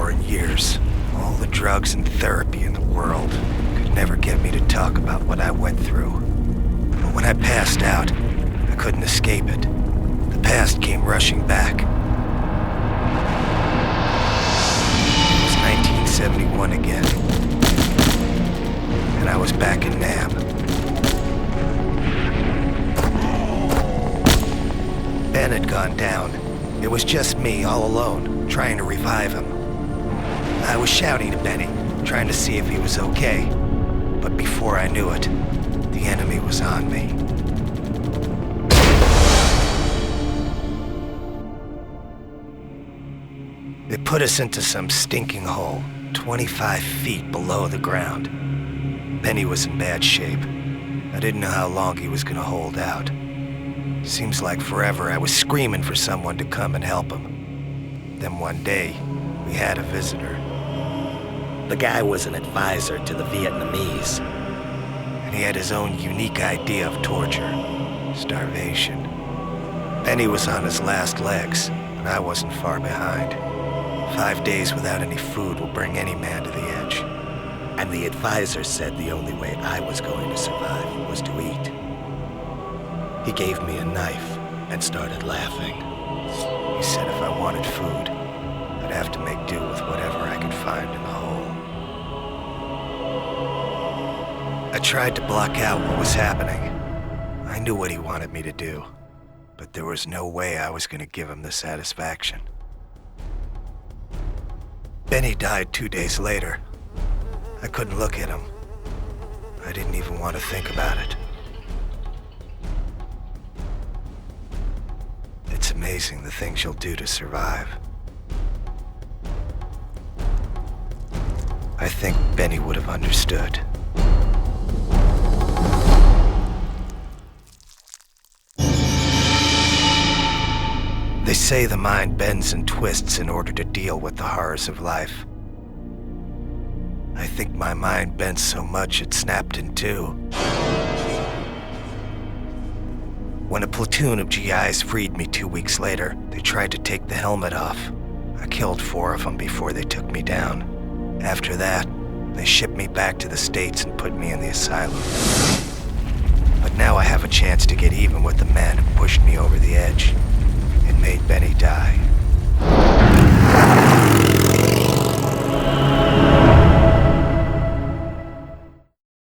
for in years. All the drugs and therapy in the world could never get me to talk about what I went through. But when I passed out, I couldn't escape it. The past came rushing back. It was 1971 again, and I was back in Nam. Ben had gone down. It was just me, all alone, trying to revive him. I was shouting to Benny, trying to see if he was okay. But before I knew it, the enemy was on me. They put us into some stinking hole, 25 feet below the ground. Benny was in bad shape. I didn't know how long he was gonna hold out. Seems like forever I was screaming for someone to come and help him. Then one day, we had a visitor. The guy was an advisor to the Vietnamese, and he had his own unique idea of torture, starvation. Benny was on his last legs, and I wasn't far behind. 5 days without any food will bring any man to the edge. And the advisor said the only way I was going to survive was to eat. He gave me a knife and started laughing. He said if I wanted food, I'd have to make do with whatever I could find in the hole. I tried to block out what was happening. I knew what he wanted me to do, but there was no way I was going to give him the satisfaction. Benny died 2 days later. I couldn't look at him. I didn't even want to think about it. It's amazing the things you'll do to survive. I think Benny would have understood. They say the mind bends and twists in order to deal with the horrors of life. I think my mind bent so much it snapped in two. When a platoon of GIs freed me 2 weeks later, they tried to take the helmet off. I killed 4 of them before they took me down. After that, they shipped me back to the States and put me in the asylum. But now I have a chance to get even with the man who pushed me over the edge and made Benny die.